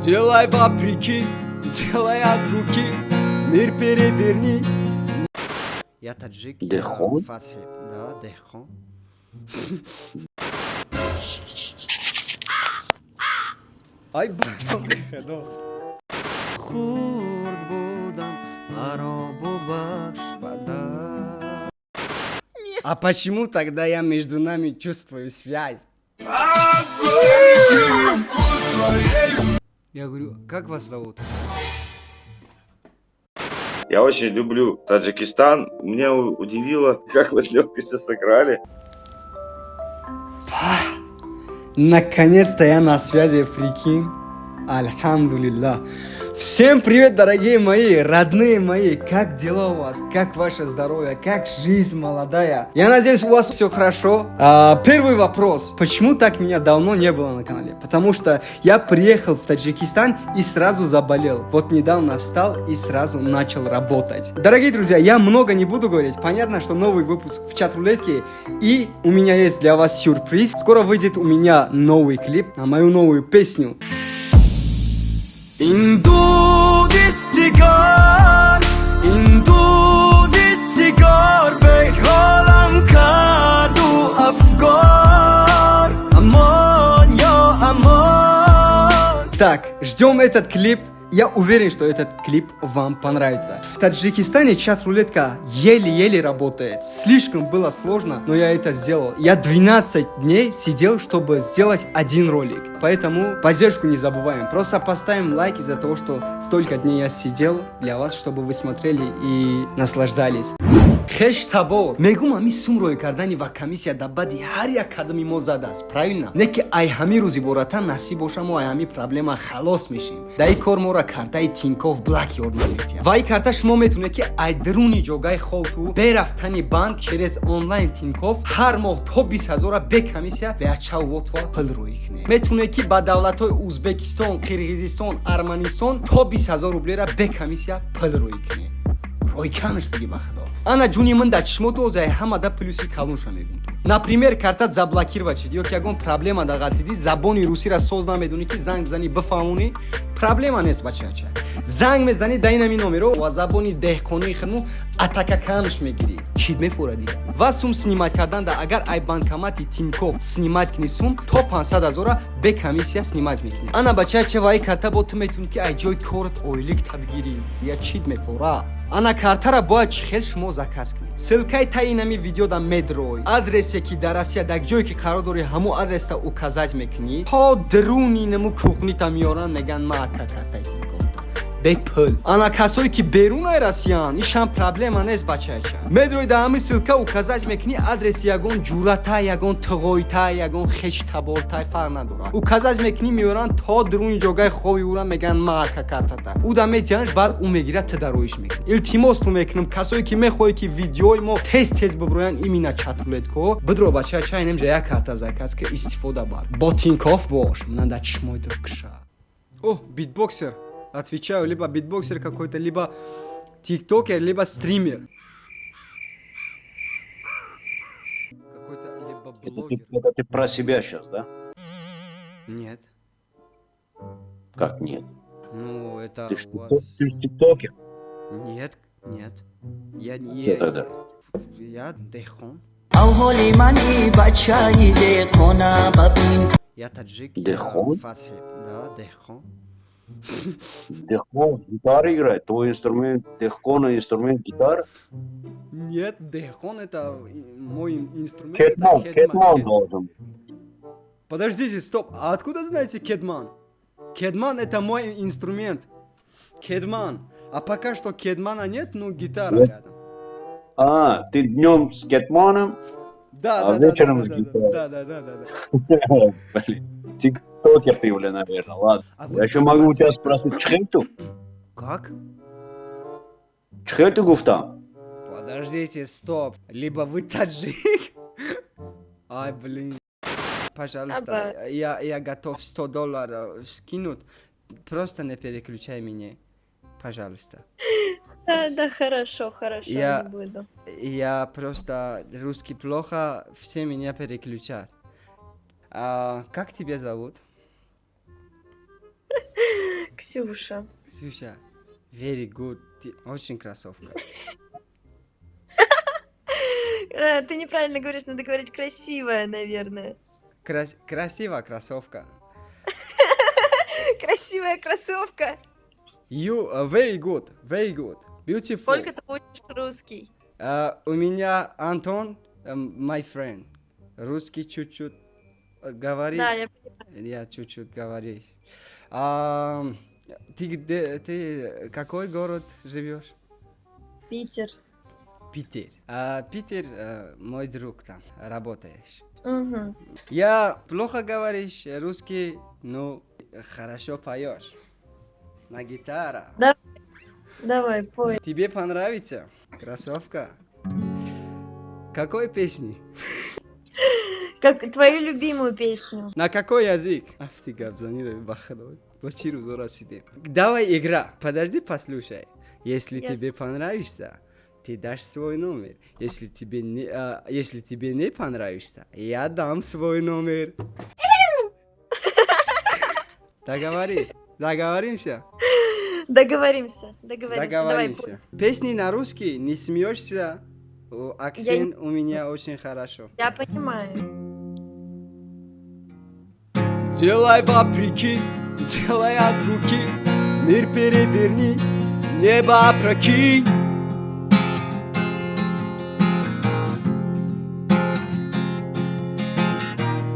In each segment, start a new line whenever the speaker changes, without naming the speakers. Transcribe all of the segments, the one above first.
Делай вопреки, делай от руки, мир переверни. Я таджик.
Дехон?
Фатхи. Да, Дехон. Ай, бабам, Хурд будам, аробу баш пода. А почему тогда я между нами чувствую связь? Я говорю, как вас зовут?
Я очень люблю Таджикистан. Меня удивило, как вы с легкостью сыграли.
Наконец-то я на связи, прикинь. Альхамдулилlah. Всем привет, дорогие мои, родные мои. Как дела у вас? Как ваше здоровье? Как жизнь молодая? Я надеюсь, у вас все хорошо. Первый вопрос. Почему так меня давно не было на канале? Потому что я приехал в Таджикистан и сразу заболел. Вот недавно встал и сразу начал работать. Дорогие друзья, я много не буду говорить. Понятно, что новый выпуск в чат-рулетке. И у меня есть для вас сюрприз. Скоро выйдет у меня новый клип на мою новую песню. Инду диссигар, бей холам каду афгар, амон, йо, амон. Так, ждем этот клип. Я уверен, что этот клип вам понравится. В Таджикистане чат-рулетка еле-еле работает. Слишком было сложно, но я это сделал. Я 12 дней сидел, чтобы сделать один ролик. Поэтому поддержку не забываем. Просто поставим лайк из-за того, что столько дней я сидел для вас, чтобы вы смотрели и наслаждались. Хеш табо. Мегум ами сумрой кардани ва комиссия да бади ҳар як қадами мо задааст. Правильно? Не ки ай ҳами рӯзи бората насиб бошам ва ай ҳами проблема халос мешим. Да ин кор мора картаи Тинькофф Black ёрдам метия. Ва ин карта шумо метуне ки ай даруни ҷогаи хоту бе рафтани банк через онлайн Тинькофф ҳар моҳ то 20,000 бе комиссия ва чавотва пул рӯй кунед. Метуне ки ба давлатҳои Узбекистон, Қирғизистон, Арманистон то 20,000 рублера бе комиссия пул рӯй кунед. Ройканш беги ба худо. Ана ҷуни ман да чишмоту озай ҳамада плюси калонша мегум ту. Например, картат заблокировачид ё ки ягон проблема да ғалтиди, забони русира соз намедуни ки занг бизани бифаҳмони, проблема нест бачача. Занг мезани да инами номеро ва забони деҳқонии худму атакаканш мегирӣ. Чид мефора дига. Ва сум снимать кардан да агар ай банкомати Тинькофф снимать кунӣ сум то 500,000 бе комиссия снимать мекунӣ. Ана бачача ва ай карта бо ту метуни ки ай ҷои корат ойлик табгирӣ. Я чид мефора. Ана картара бояд чихел шумо заказ кунед. Ссилкаи таи инами видео да медрой. Адресе ки дар Россия даг ҷое ки қарор дори ҳаму адреста указать мекунӣ. То даруни наму кухнита миёран меган ма ака картаи Тинькофф. Бе пул. Ана касое ки берунаи Россиян, ишам проблема нест бачача. Медрой да ҳами ссилка указать мекунӣ адреси ягон ҷурата, ягон туғойта, ягон хештаборта фарқ надорад. Указать мекунӣ миёран то даруни ҷогаи хови ура меган ма ака картата. Ӯ да метиянш баъд ӯ мегира тадароиш мекунӣ. Илтимосту мекунам касое ки мехоҳе ки видеои мо тез биброян имина чат-рулетко, бидро бачача инамҷа як карта заказ ки истифода бар. Бо Тинькофф бош, ман да чишмой дуркша. О, битбоксер. Отвечаю, либо битбоксер какой-то, либо тиктокер, либо стример. Какой-то, либо блогер.
Это ты про себя сейчас, да?
Нет.
Как нет?
Ну, это
Ты ж
у вас...
тиктокер.
Нет, нет. Я не...
Где тогда?
Я Дехон. Я таджик.
Дехон?
Фатхи. Да, Дехон.
Дехон с гитарой играет? Твой инструмент, Дехкона инструмент гитара?
Нет, Дехон это мой инструмент.
Кетман должен.
Подождите, стоп. А откуда знаете Кедман? Кедман это мой инструмент. Кедман. А пока что Кедмана нет, ну гитара
Нет.
рядом.
А, ты днем с Кетманом,
Да,
а вечером с гитарой.
Да.
Блин, тиктокер ты, блин, наверное, ладно.
А
Я
вы-
еще могу у тебя спросить, чхельту?
Как?
Чхельту гуфта?
Подождите, стоп. Либо вы таджик. Ай, блин. Пожалуйста, я готов $100 скинуть. Просто не переключай меня. Пожалуйста.
Да, хорошо,
Я-
не буду.
Я просто русский плохо, все меня переключают. Как тебя зовут?
Ксюша.
Ксюша, very good. Ты очень красовка.
Ты неправильно говоришь, надо говорить красивая, наверное.
Красивая кроссовка.
Красивая кроссовка.
You are very good, beautiful.
Сколько ты учишь русский?
У меня Антон, my friend, русский чуть-чуть говорит.
Да, я
Я чуть-чуть говорю. Ты какой город живешь?
Питер.
Питер. Питер, мой друг там, работаешь.
Угу.
Я плохо говоришь русский, но хорошо поешь. На гитаре.
Давай, пой.
Тебе понравится? Кроссовка. Какой песни?
Как твою любимую песню.
На какой язык? Давай игра. Подожди, послушай. Если
Yes.
тебе понравится, ты дашь свой номер. Если тебе не понравится, я дам свой номер. Договоримся?
Договоримся. Давай, пой.
Песни на русский, не смеешься. Акцент у меня очень хорошо.
Я понимаю.
Делай вопреки, делай от руки, мир переверни, небо опрокинь.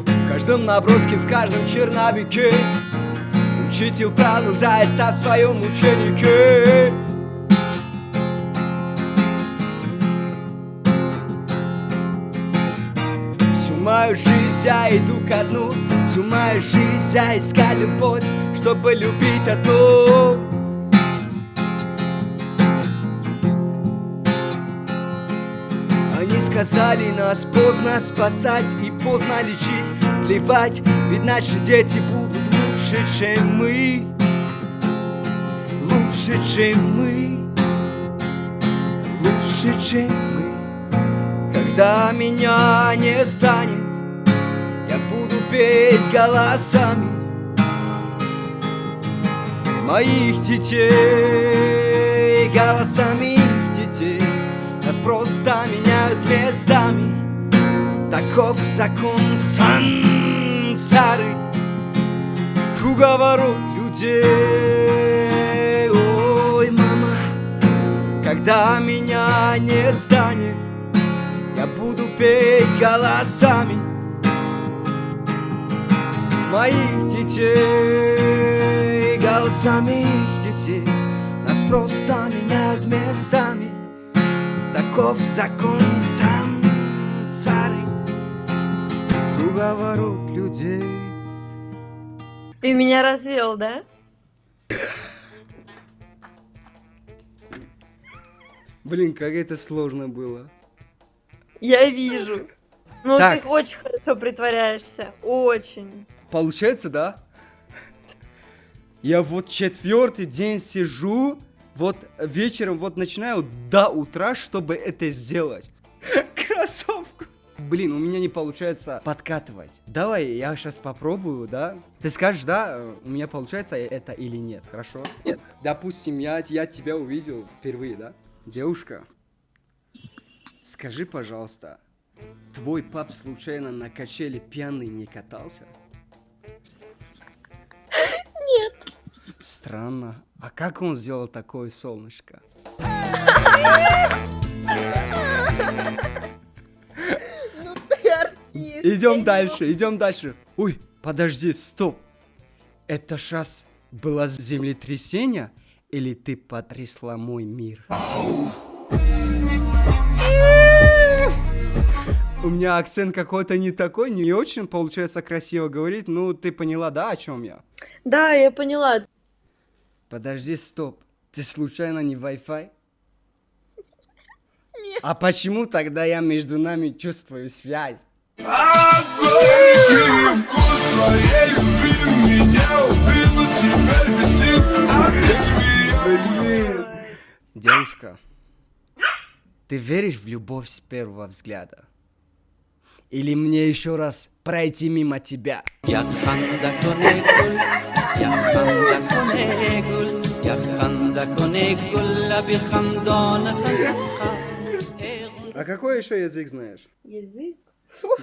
В каждом наброске, в каждом черновике учитель продолжается в своем ученике. Всю мою жизнь я иду ко дну, всю мою жизнь я искал любовь, чтобы любить одну. Они сказали, нас поздно спасать и поздно лечить. Плевать, ведь наши дети будут лучше, чем мы. Лучше, чем мы. Лучше, чем мы. Когда меня не станет, я буду петь голосами моих детей, голосами их детей. Нас просто меняют местами, таков закон сансары, круговорот людей. Ой, мама, когда меня не станет, я буду петь голосами моих детей, голосами их детей. Нас просто меняют местами, таков закон сансары, круговорот людей.
Ты меня развел, да?
Блин, как это сложно было.
Я вижу. Ну,
Так.
ты очень хорошо притворяешься. Очень.
Получается, да? Я вот 4-й день сижу, вот вечером вот начинаю до утра, чтобы это сделать. Кроссовку. Блин, у меня не получается подкатывать. Давай, я сейчас попробую, да? Ты скажешь, да, у меня получается это или нет, хорошо? Нет. Допустим, я тебя увидел впервые, да? Девушка, скажи, пожалуйста, твой пап случайно на качели пьяный не катался?
Нет.
Странно. А как он сделал такое солнышко?
Ну ты артист.
Идем дальше. Ой, подожди, стоп. Это сейчас было землетрясение или ты потрясла мой мир? У меня акцент какой-то не такой, не очень получается красиво говорить. Ну, ты поняла, да, о чем я?
Да, я поняла.
Подожди, стоп. Ты случайно не Wi-Fi? Нет. А почему тогда я между нами чувствую связь? Девушка, ты веришь в любовь с первого взгляда? Или мне еще раз пройти мимо тебя?
يا خندق گل يا خندق گل لب خندان تسقى.
А какой еще язык знаешь?
Язык?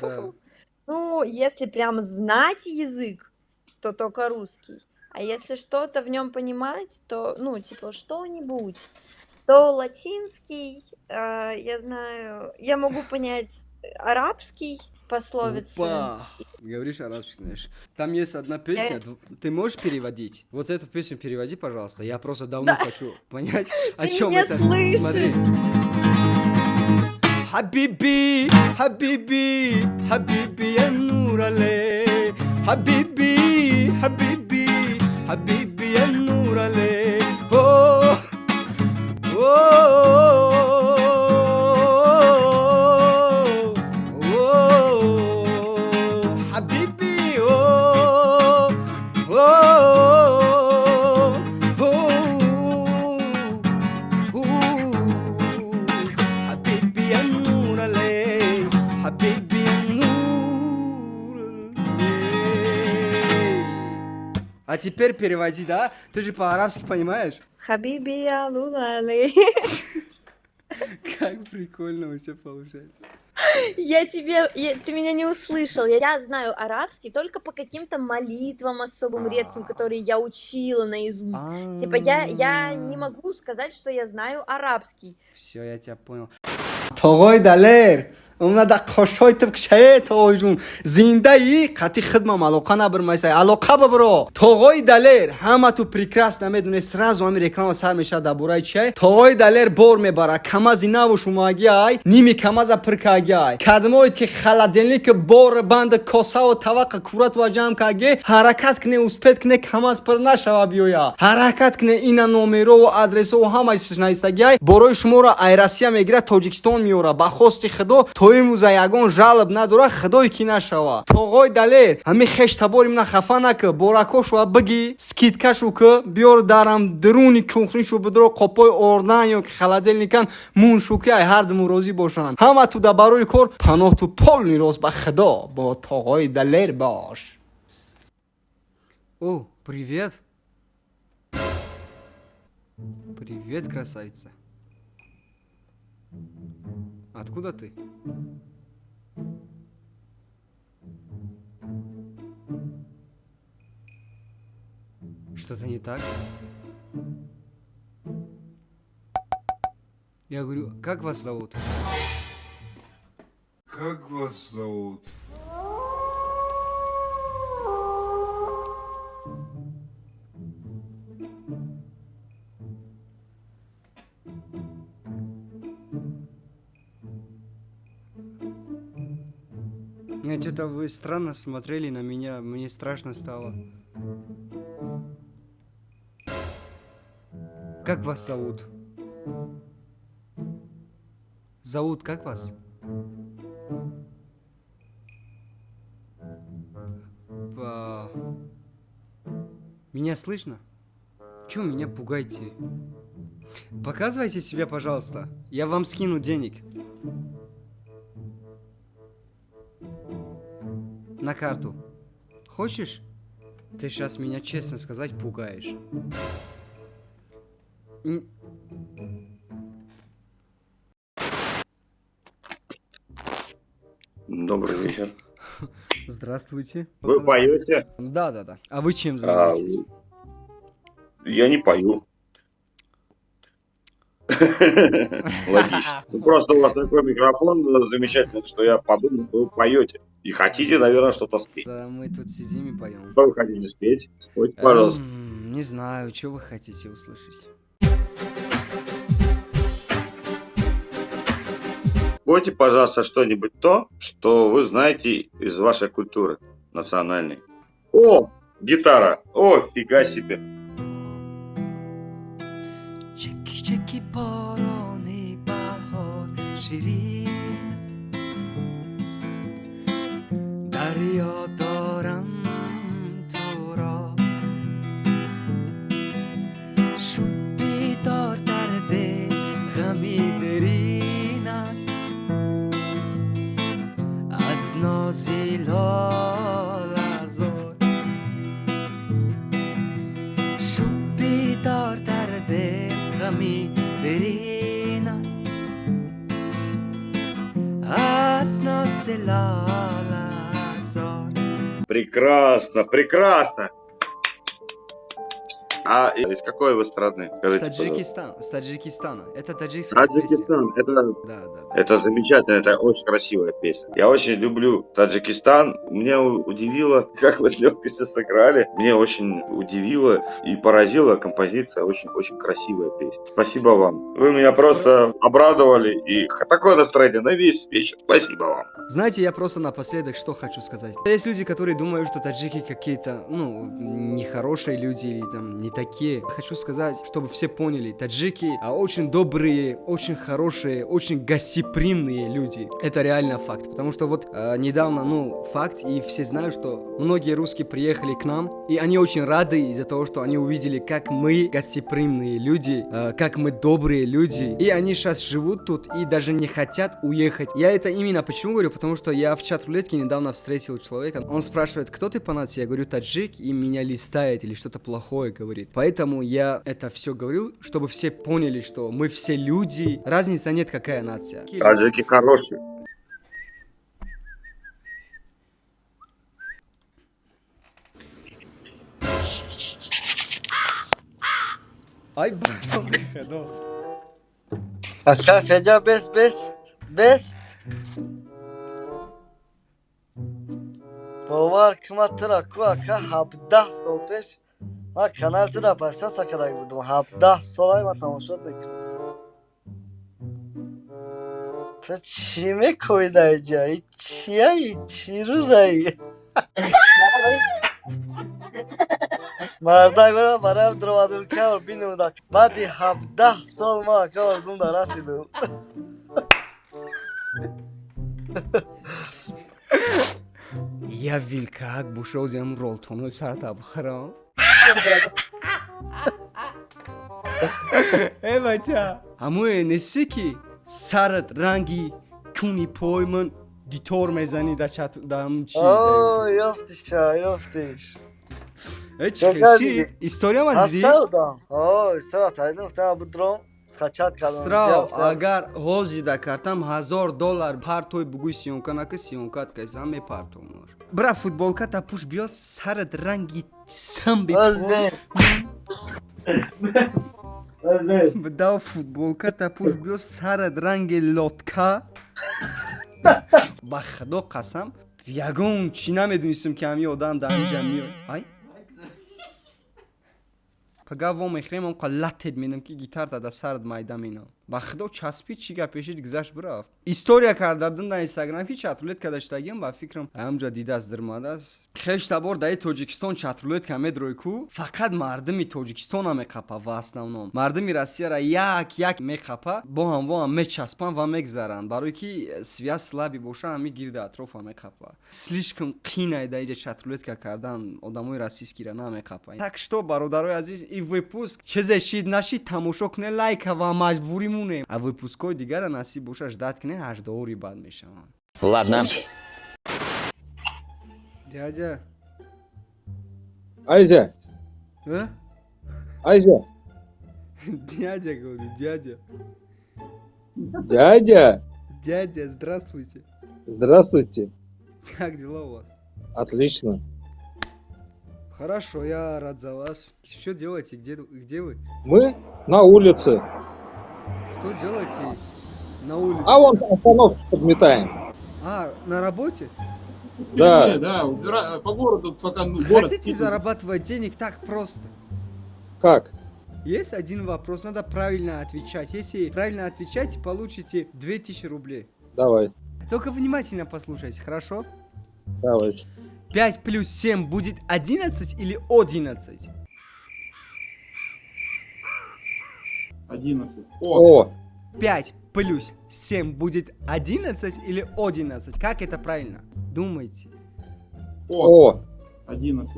Да.
Ну, если прям знать язык, то только русский. А если что-то в нем понимать, то, ну, типа, что-нибудь, то латинский, я знаю, я могу понять арабский, пословицы.
Опа! Говоришь, арабский знаешь. Там есть одна песня, ты можешь переводить? Вот эту песню переводи, пожалуйста. Я просто давно хочу понять, о
Ты
чем
меня
это.
слышишь?
Смотри. حبيبي حبيبي حبيبي يا نور علي حبيبي حبيبي حبيبي يا نور علي أوه أوه حبيبي أوه حبيبي يا نور علي حبيبي يا نور علي. А теперь переводи, да? Ты же по-арабски понимаешь?
Хабиби я лулали.
Как прикольно у тебя получается.
Ты меня не услышал. Я знаю арабский только по каким-то молитвам особым редким, которые я учила наизусть. Типа я не могу сказать, что я знаю арабский.
Все, я тебя понял. Тогой далер. اومد قشای تو کشه تو جون زنده ای قطی خدمم علاقه نبرمایسای علاقه ببرو توغای دلر همه تو прекрасно میدونه сразу همین реклама سر میشه درباره چه توغای دلر بار میبره کمازی نبو شما گیای نیمی کمازا پرکا گیای کدموید که خلادنلیک بار بند کاسه و طبق کورت و جمع کاگی حرکت کنه успет کنه کماز پر نشوا بیویا حرکت کنه اینا نومرو و آدرس و همه چیز نیستگی برای شما را ایراسیا میگیره تاجیکستان میوره با خواست خدا تو امروز یگان جالب نداره خدای کی نشوا توغای دلر همین خش تباریم نخفا نکه باراکوشو بگی سکیتکشو که بیار درم درونی کوخنیشو بدرو قپای اردن یا که خلادلنیکن مون شوکی ای هر دم روزی باشن همه تو دبروی کار پناه تو پول نیروز به خدا با توغای دلر باش. О, привет. Привет, красавица. Откуда ты? Что-то не так? Я говорю, как вас зовут?
Как вас зовут?
Что-то вы странно смотрели на меня, мне страшно стало. Как вас зовут? Зовут как вас? Меня слышно? Чего меня пугаете? Показывайте себя, пожалуйста. Я вам скину денег. На карту. Хочешь? Ты сейчас меня, честно сказать, пугаешь.
Добрый вечер.
Здравствуйте.
Вы поете?
Да. А вы чем занимаетесь?
Я не пою. Логично. Ну, просто у вас такой микрофон замечательный, что я подумал, что вы поете. И хотите, наверное, что-то спеть.
Да, мы тут сидим и поем.
Что вы хотите спеть? Спойте, пожалуйста.
Не знаю, что вы хотите услышать.
Спойте, пожалуйста, что-нибудь то, что вы знаете из вашей культуры национальной. О, гитара. О, фига себе.
چکی چکی باران بهار شیرین دریا دارم تو را شد بیدار درد غمی درین است از نازی لال ازار
غمی بریناس اسنا سلالازان.
Прекрасно, прекрасно. А из какой вы страны?
С
Скажите, пожалуйста.
Таджикистана. С Таджикистана. Это таджикская песня.
Таджикистан. Это,
Да, да, да.
это замечательно, это очень красивая песня. Я очень люблю Таджикистан. Меня удивило, как вы с легкостью сыграли. Мне очень удивило и поразила композиция. Очень красивая песня. Спасибо вам. Вы меня просто обрадовали. И такое настроение на весь вечер. Спасибо вам.
Знаете, я просто напоследок что хочу сказать. Есть люди, которые думают, что таджики какие-то, нехорошие люди или там не такие. Хочу сказать, чтобы все поняли, таджики очень добрые, очень хорошие, очень гостеприимные люди. Это реально факт. Потому что вот недавно, факт, и все знают, что многие русские приехали к нам, и они очень рады из-за того, что они увидели, как мы гостеприимные люди, как мы добрые люди. И они сейчас живут тут и даже не хотят уехать. Я это именно почему говорю? Потому что я в чат-рулетке недавно встретил человека. Он спрашивает, кто ты по нации? Я говорю, таджик, и меня листает или что-то плохое говорит. Поэтому я это все говорил, чтобы все поняли, что мы все люди. Разницы нет, какая нация.
Таджики хорошие.
Ay pardon. No.
Acá fecha best. باور کما ترا کو اکا 17 سال پیش ما کانال ترا پاسا ساکرای بودم 17 سالای ما تماشا میکنم تو چی میکنی در اینجا چی روزایی مردا گفتم برام درآمدم که بینم دک بعد 17 سال ما که آرزوم در رسیدم
Я вилкак бушозям ролтону сартаб храм. бача. Амуе несики сарат ранги куни пойман дитор мезани да чат дам чи.
اوه یافتیش
Чхеши история мадиди.
هستم سرا تایید نفتم بودم скачать کردم
Страв, агар ҳози да кардам $1000 партои бугӯи сиёнканаки сиёнкат кайсам мепартонар. Бра футболката пуш биё сарат ранги сам бипо. Бда футболката пуш биё сарат ранги лотка. Ба худо қасам ягон чӣ намедонистам ки ҳамин одам дар инҷа миёд. Ай пага во мехрем он латед менам ки гитарта да сард майда менам. Ба худо часпид чӣ гапешид гузашт бирафт. История карда будам дар Instagram ки чатрулетка даштагиам ба фикрам ҳамҷа дидааст дирмадааст. Хештабор дар Тоҷикистон чатрулетка медрой ку фақат мардами Тоҷикистона меқапа ва основном. Мардами Россияра як меқапа бо ҳам во ҳам мечаспан ва мегзаранд. Барои ки связ слаби боша ҳами гирда атрофа меқапа. Слишком қинай дар инҷа чатрулетка кардан одамои российскира намеқапа. Так что бародарои азиз и выпуск чизе шид нашид тамошо куне лайка ва маҷбурӣ мунем. А выпускои дигара насиб боша ждат куне $8 бад мешаванд.
Ладно.
Дядя.
Айзя,
А?
Айзя,
Дядя, говорю, дядя.
дядя,
Дядя, здравствуйте.
здравствуйте.
Как дела у вас?
Отлично.
Хорошо, я рад за вас. Что делаете? Где вы?
Мы на улице.
Что делаете на улице?
А вон остановку подметаем.
А, на работе?
Да.
Да, по городу пока город.
Хотите зарабатывать денег так просто?
Как?
Есть один вопрос, надо правильно отвечать. Если правильно отвечаете, получите 2000 рублей.
Давай,
Только внимательно послушайте, хорошо?
давайте.
5 плюс 7 будет 11 или 11?
11.
О,
5 плюс 7 будет 11 или 11? Как это правильно? Думайте.
о.
11.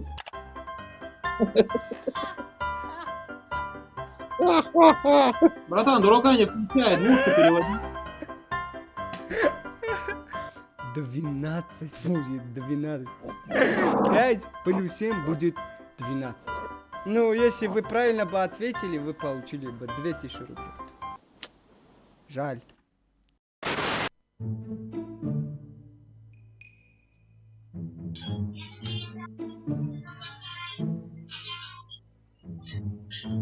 Братан, дурака не включает, двушку переводи.
12 будет 12. 5 плюс 7 будет 12. Ну, если вы правильно бы ответили, вы получили бы 2000 рублей. Жаль.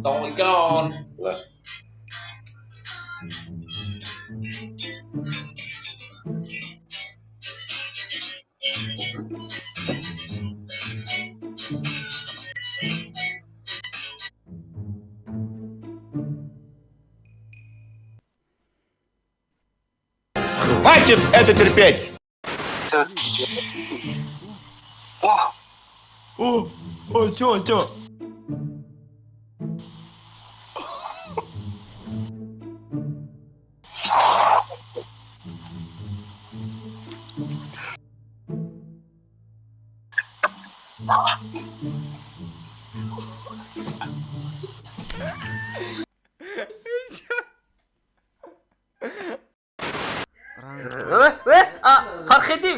Don't go on.
Хватит это терпеть! Ой, чё?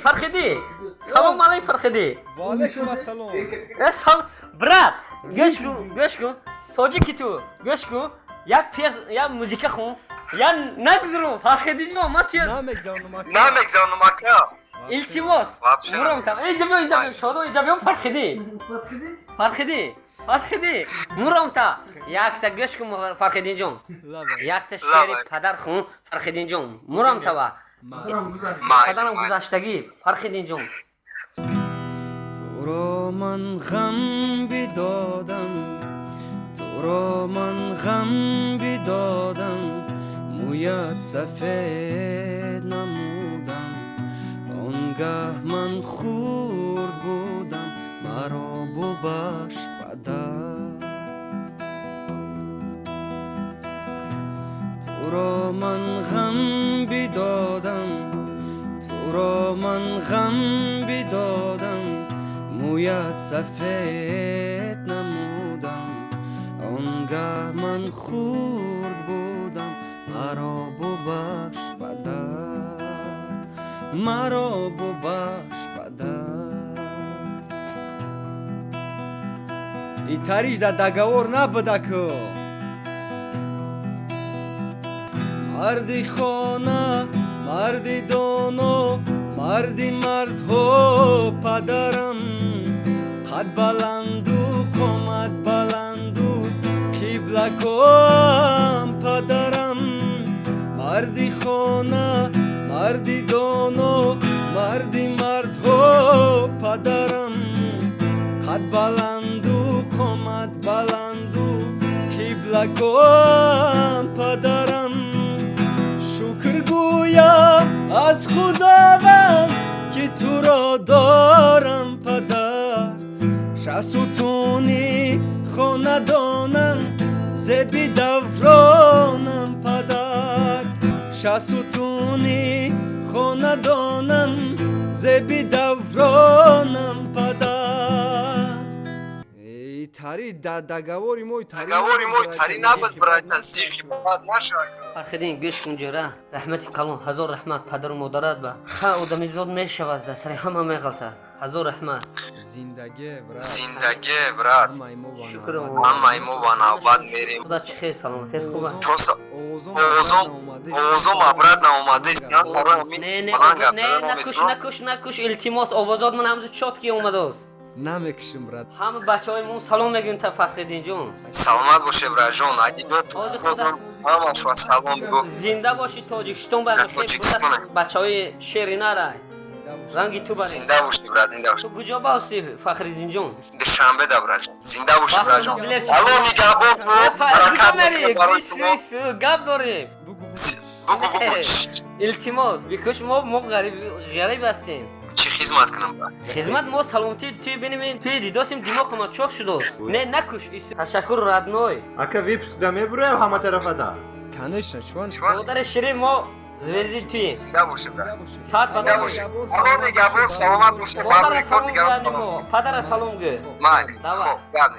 Фархиди. Салом алейкум, Фархиди.
Валейкум ассалам.
Брат, гошку. Тоджики ту. Гошку. Я музыка хун. Я нагзру. Фархиди но матья.
Намек
мака.
İltimos. Muram tam. İcabı. Şodo icabı Farhidi. Muram ta. Yakta göşküm Farhidinjon. Yakta şeri padar xun Farhidinjon. Muram ta va. Padanam guzashtagi Farhidinjon.
تو من غم بدادم تو من غم بدادم مویت سفید نمودم آنگاه من خورد بودم مرا ببخش پدر تو من غم بدادم تو من غم بدادم مویت سفید نمودم آنگاه من خورد بودم مرا ببخش پدر مرا ببخش پدر
И тариш да договор набудаку.
مردی خانه مردی دانو مردی مرد ها پدرم قد بلند و قامت بلند و قبلکم پدرم مردی خانه مردی دانو مردی مرد ها پدرم قد بلند و قامت بلند و قبلکم پدرم شکر گویم از خداوند که تو را دارم پدر شستونی خاندانم زبی دورانم پدر شستونی خاندانم زبی دورانم پدر
И тари да договор мой тари.
набуд, братан, стихи, наша.
Farhidin göş kunjura. Rahmeti kalon. Hazor rahmat padar modarat ba. Kha odami zod meshavad da sari hama meghalta. Hazor rahmat.
زندگی برات
Shukran.
همه ایمو و نوبت میریم
Xuda khair salomat خوبه.
просто اوزم ابرد ناومده سیان پارو امین
Ne
falan yapacağım
nakush iltimos ovozot man hamzu chot ki omade ost.
Намекшим брат.
Hamma bachhoymon salom megin ta Farhidin jon.
سلامت باشه برجون اگه دو تو خودم همش و سلام بگو
Zinda boshi Tojikiston ba khair
Tojikiston.
bachhoy Sherina ra. Rangi tu bari.
زنده باشی برات زنده باشی
Tu gujo ba osti Farhidin jon.
دوشنبه دا برجون زنده باشی
Bakın
برجون
bilir
الو میگم تو برکت
Farhidin
برای شما
gap dorim.
بگو
التماس بکش ما غریب هستیم.
چی خدمت کنم با
خدمت ما سلامتی توی بینیم توی دیداسیم دماغ ما چاق شده. نه نکش تشکر ردنوی.
Ака випс да мебурем ҳама тарафада.
Конечно, чуван.
مادر شیرین ما زوردی توی
زنده باشی برات
ساعت
زنده
بدن
باشی الو میگم سلامت باشه
مادر
بابا
سلام
میگم
گردیم پدر سلام گه
من
Давай.
خب بعد